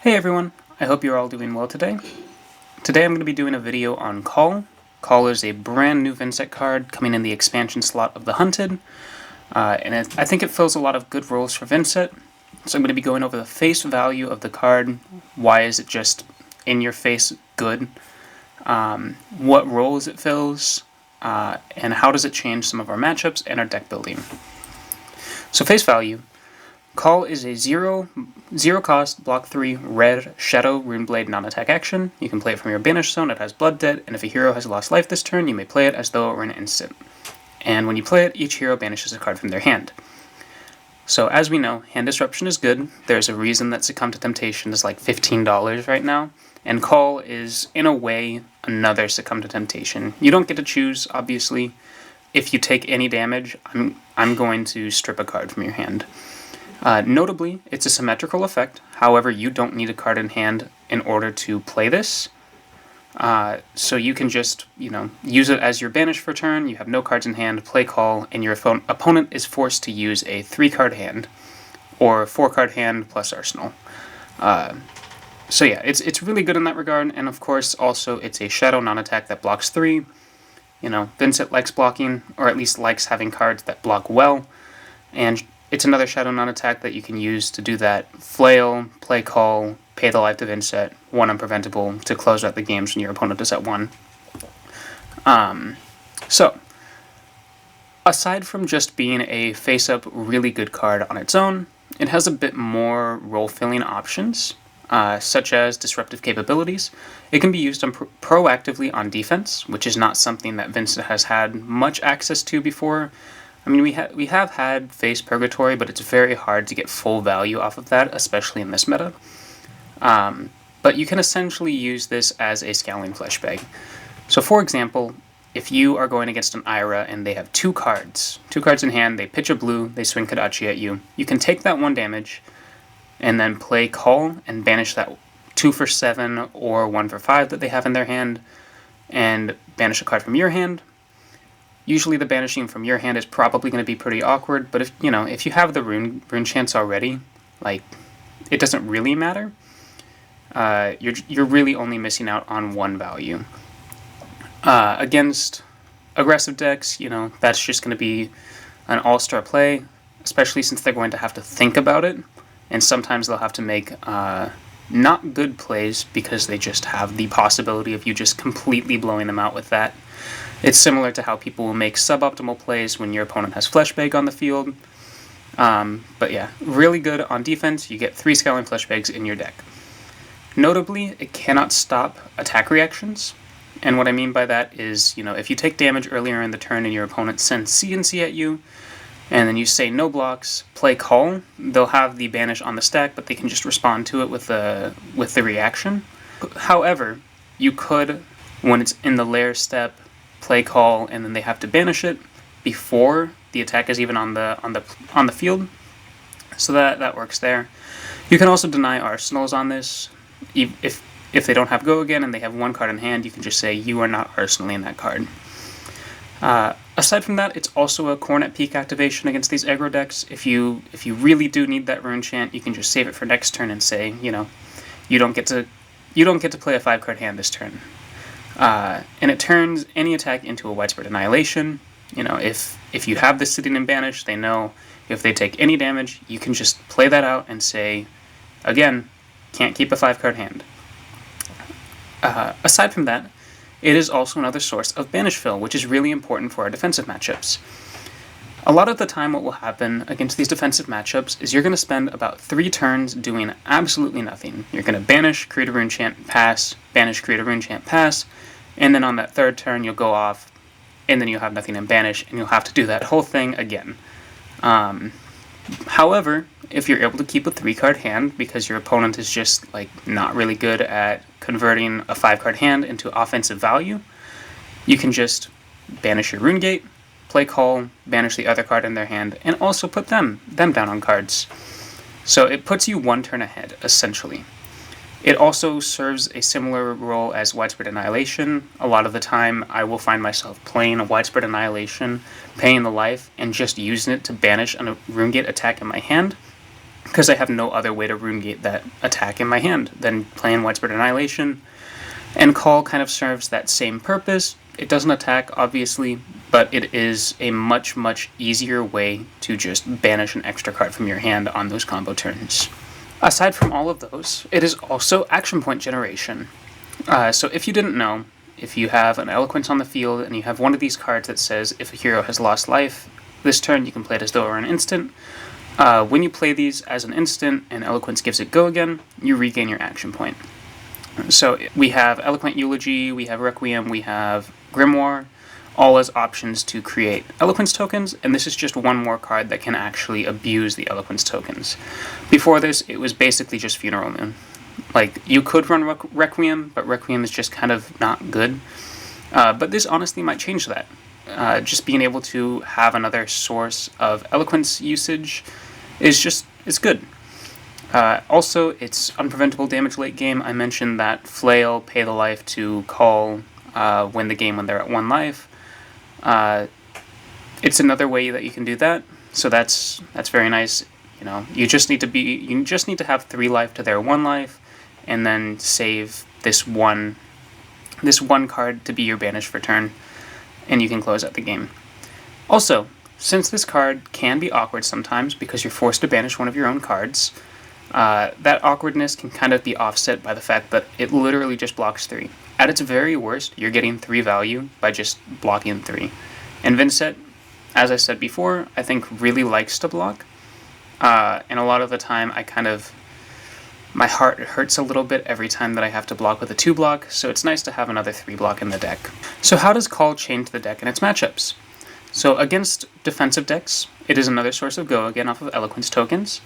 Hey everyone, I hope you're all doing well today. Today I'm going to be doing a video on Cull. Cull is a brand new Vynnset card coming in the expansion slot of the Hunted, and I think it fills a lot of good roles for Vynnset. So I'm going to be going over the face value of the card, why is it just in your face good, what roles it fills, and how does it change some of our matchups and our deck building. So face value. Cull is a zero cost, block 3, red, shadow, runeblade non-attack action. You can play it from your banished zone, it has blood debt, and if a hero has lost life this turn, you may play it as though it were an instant. And when you play it, each hero banishes a card from their hand. So as we know, hand disruption is good. There's a reason that Succumb to Temptation is like $15 right now, and Cull is, in a way, another Succumb to Temptation. You don't get to choose, obviously. If you take any damage, I'm going to strip a card from your hand. Notably, it's a symmetrical effect, however you don't need a card in hand in order to play this. So you can just, use it as your banish for turn, you have no cards in hand, play Cull, and your opponent is forced to use a 3-card hand, or 4-card hand plus arsenal. So yeah, it's really good in that regard, and of course also it's a shadow non-attack that blocks 3. Vynnset likes blocking, or at least likes having cards that block well, and it's another shadow non-attack that you can use to do that. Flail, play Cull, pay the life to Vynnset, 1 unpreventable to close out the games when your opponent is at 1. So, aside from just being a face-up really good card on its own, it has a bit more role-filling options, such as disruptive capabilities. It can be used proactively on defense, which is not something that Vynnset has had much access to before. I mean, we have had Face Purgatory, but it's very hard to get full value off of that, especially in this meta. But you can essentially use this as a Scowling Fleshbag. So for example, if you are going against an Ira and they have 2 cards in hand, they pitch a blue, they swing Kadachi at you, you can take that 1 damage, and then play Cull and banish that 2 for 7 or 1 for 5 that they have in their hand, and banish a card from your hand. Usually the banishing from your hand is probably going to be pretty awkward, but if you have the rune chance already, it doesn't really matter. You're really only missing out on 1 value. Against aggressive decks, that's just going to be an all-star play, especially since they're going to have to think about it, and sometimes they'll have to make not good plays because they just have the possibility of you just completely blowing them out with that. It's similar to how people will make suboptimal plays when your opponent has Fleshbag on the field. But yeah, really good on defense. You get 3 Scowling Fleshbags in your deck. Notably, it cannot stop attack reactions. And what I mean by that is, if you take damage earlier in the turn and your opponent sends CNC at you, and then you say no blocks, play Cull, they'll have the banish on the stack, but they can just respond to it with the reaction. However, you could, when it's in the lair step, play Cull, and then they have to banish it before the attack is even on the field. So that works there. You can also deny arsenals on this. If they don't have go again and they have 1 card in hand, you can just say you are not arsenaling that card. Aside from that, it's also a Cornet Peak activation against these aggro decks. If you really do need that rune chant, you can just save it for next turn and say, you don't get to play a 5-card hand this turn. And it turns any attack into a widespread annihilation. If you have this sitting in banish, they know if they take any damage, you can just play that out and say, again, can't keep a 5-card hand. Aside from that, it is also another source of banish fill, which is really important for our defensive matchups. A lot of the time what will happen against these defensive matchups is you're going to spend about 3 turns doing absolutely nothing. You're going to banish, create a rune chant, pass, banish, create a rune chant, pass, and then on that 3rd turn you'll go off, and then you'll have nothing in banish, and you'll have to do that whole thing again. However, if you're able to keep a 3-card hand because your opponent is just not really good at converting a 5-card hand into offensive value, you can just banish your Rune Gate, play Cull, banish the other card in their hand, and also put them down on cards. So it puts you 1 turn ahead, essentially. It also serves a similar role as Widespread Annihilation. A lot of the time, I will find myself playing a Widespread Annihilation, paying the life, and just using it to banish a Rune Gate attack in my hand. because I have no other way to rune gate that attack in my hand than playing Widespread Annihilation. And Cull kind of serves that same purpose. It doesn't attack, obviously, but it is a much, much easier way to just banish an extra card from your hand on those combo turns. Aside from all of those, it is also action point generation. So if you didn't know, if you have an Eloquence on the field and you have one of these cards that says if a hero has lost life, this turn you can play it as though it were an instant. When you play these as an instant and Eloquence gives it go again, you regain your action point. So we have Eloquent Eulogy, we have Requiem, we have Grimoire, all as options to create Eloquence tokens, and this is just one more card that can actually abuse the Eloquence tokens. Before this, it was basically just Funeral Moon. Like, you could run Requiem, but Requiem is just kind of not good. But this honestly might change that. Just being able to have another source of Eloquence usage is good. Also, it's unpreventable damage late game. I mentioned that Flail, pay the life to Cull, win the game when they're at 1 life. It's another way that you can do that, so that's very nice. You know, you just need to have 3 life to their 1 life, and then save this one card to be your banish for turn, and you can close out the game. Also, since this card can be awkward sometimes because you're forced to banish one of your own cards, that awkwardness can kind of be offset by the fact that it literally just blocks 3. At its very worst, you're getting 3 value by just blocking 3. And Vynnset, as I said before, I think really likes to block. And a lot of the time, my heart hurts a little bit every time that I have to block with a 2 block, so it's nice to have another 3 block in the deck. So how does Cull change the deck and its matchups? So against defensive decks, it is another source of go again off of Eloquence tokens,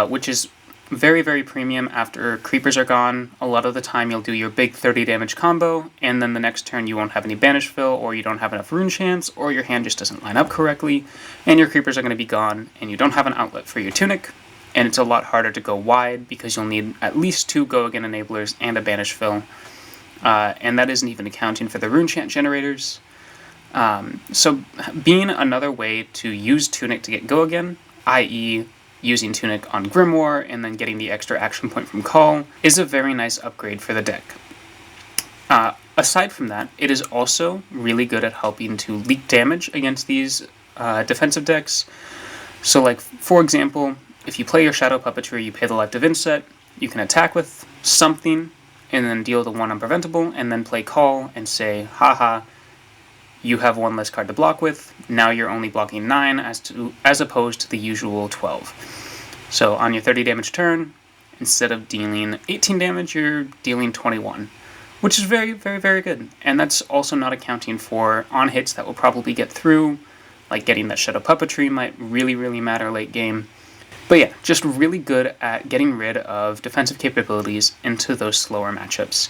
which is very, very premium after creepers are gone. A lot of the time you'll do your big 30 damage combo, and then the next turn you won't have any banish fill, or you don't have enough rune chance, or your hand just doesn't line up correctly, and your creepers are going to be gone, and you don't have an outlet for your tunic, and it's a lot harder to go wide because you'll need at least 2 go again enablers and a banish fill, and that isn't even accounting for the rune chant generators. So being another way to use tunic to get go again, i.e. using Tunic on Grimoire and then getting the extra action point from Cull, is a very nice upgrade for the deck. Aside from that, it is also really good at helping to leak damage against these defensive decks. So like, for example, if you play your Shadow Puppetry, you pay the life to Vynnset, you can attack with something and then deal the 1 unpreventable, and then play Cull and say, haha, you have 1 less card to block with, now you're only blocking 9 as opposed to the usual 12. So on your 30 damage turn, instead of dealing 18 damage, you're dealing 21, which is very, very, very good. And that's also not accounting for on hits that will probably get through, like getting that Shadow Puppetry might really, really matter late game. But yeah, just really good at getting rid of defensive capabilities into those slower matchups.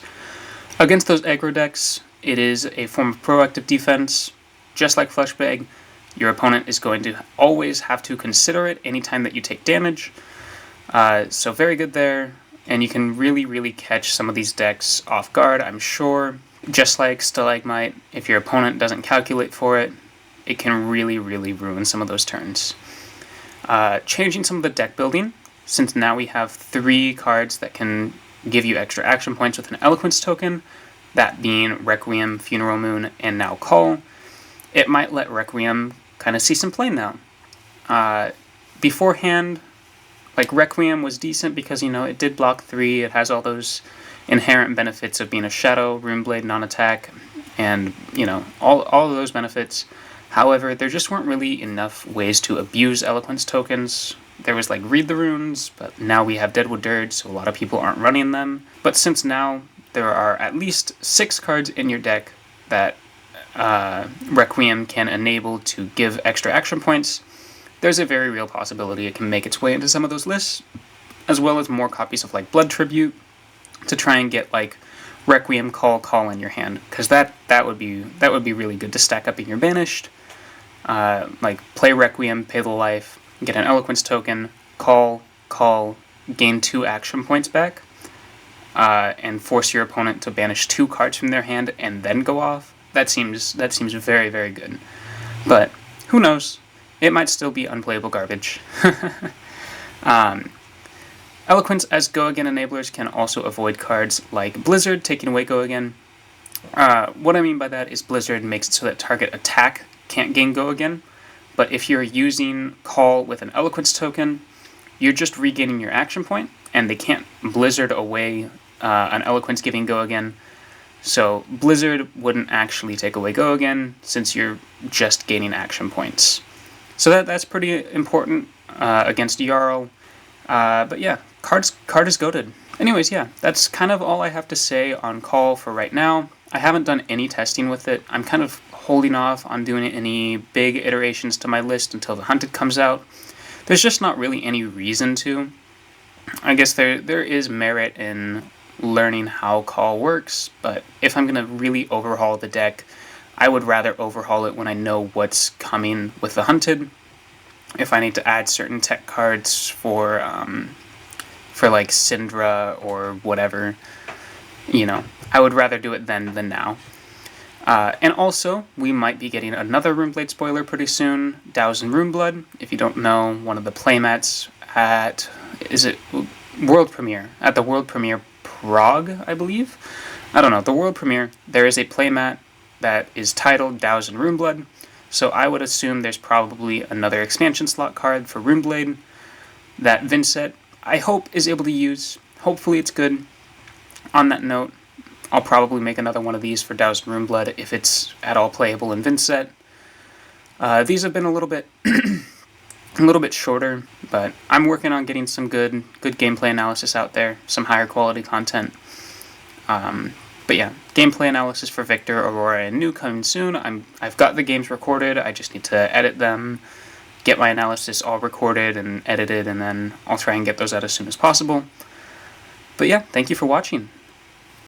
Against those aggro decks, it is a form of proactive defense. Just like Fleshbag, your opponent is going to always have to consider it anytime that you take damage. So very good there, and you can really, really catch some of these decks off guard, I'm sure. Just like Stalagmite, if your opponent doesn't calculate for it, it can really, really ruin some of those turns. Changing some of the deck building, since now we have 3 cards that can give you extra action points with an Eloquence token, that being Requiem, Funeral Moon, and now Cull, it might let Requiem kind of see some play now. Beforehand, like, Requiem was decent because, you know, it did block 3, it has all those inherent benefits of being a Shadow, Runeblade, non-attack, and, you know, all of those benefits. However, there just weren't really enough ways to abuse Eloquence tokens. There was, like, Read the Runes, but now we have Deadwood Dirge, so a lot of people aren't running them. But since now there are at least 6 cards in your deck that Requiem can enable to give extra action points, there's a very real possibility it can make its way into some of those lists, as well as more copies of, like, Blood Tribute, to try and get, like, Requiem, Cull in your hand, because that would be really good to stack up in your Banished. Like, play Requiem, pay the life, get an Eloquence token, Cull, gain 2 action points back, and force your opponent to banish 2 cards from their hand and then go off. That seems very, very good. But who knows? It might still be unplayable garbage. Eloquence as Go Again enablers can also avoid cards like Blizzard, taking away Go Again. What I mean by that is Blizzard makes it so that target attack can't gain Go Again, but if you're using Cull with an Eloquence token, you're just regaining your action point, and they can't Blizzard away an Eloquence giving Go Again. So Blizzard wouldn't actually take away Go Again, since you're just gaining action points. So that's pretty important against Jarl. But yeah, card is goated. Anyways, yeah, that's kind of all I have to say on Cull for right now. I haven't done any testing with it. I'm kind of holding off on doing any big iterations to my list until the Hunted comes out. There's just not really any reason to. I guess there is merit in learning how Cull works, but if I'm going to really overhaul the deck, I would rather overhaul it when I know what's coming with the Hunted. If I need to add certain tech cards for like Syndra or whatever, you know, I would rather do it then than now. And also, we might be getting another Runeblade spoiler pretty soon, Thousand Runeblood. If you don't know, one of the playmats at, is it World Premiere? At the World Premiere Prague, I believe? I don't know, the World Premiere, there is a playmat that is titled Thousand Runeblood, so I would assume there's probably another expansion slot card for Runeblade that Vynnset, I hope, is able to use. Hopefully it's good. On that note, I'll probably make another one of these for Thousand Runeblood if it's at all playable in Vynnset. These have been a little bit shorter, but I'm working on getting some good gameplay analysis out there, some higher quality content. But yeah, gameplay analysis for Victor, Aurora, and New coming soon. I've got the games recorded. I just need to edit them, get my analysis all recorded and edited, and then I'll try and get those out as soon as possible. But yeah, thank you for watching.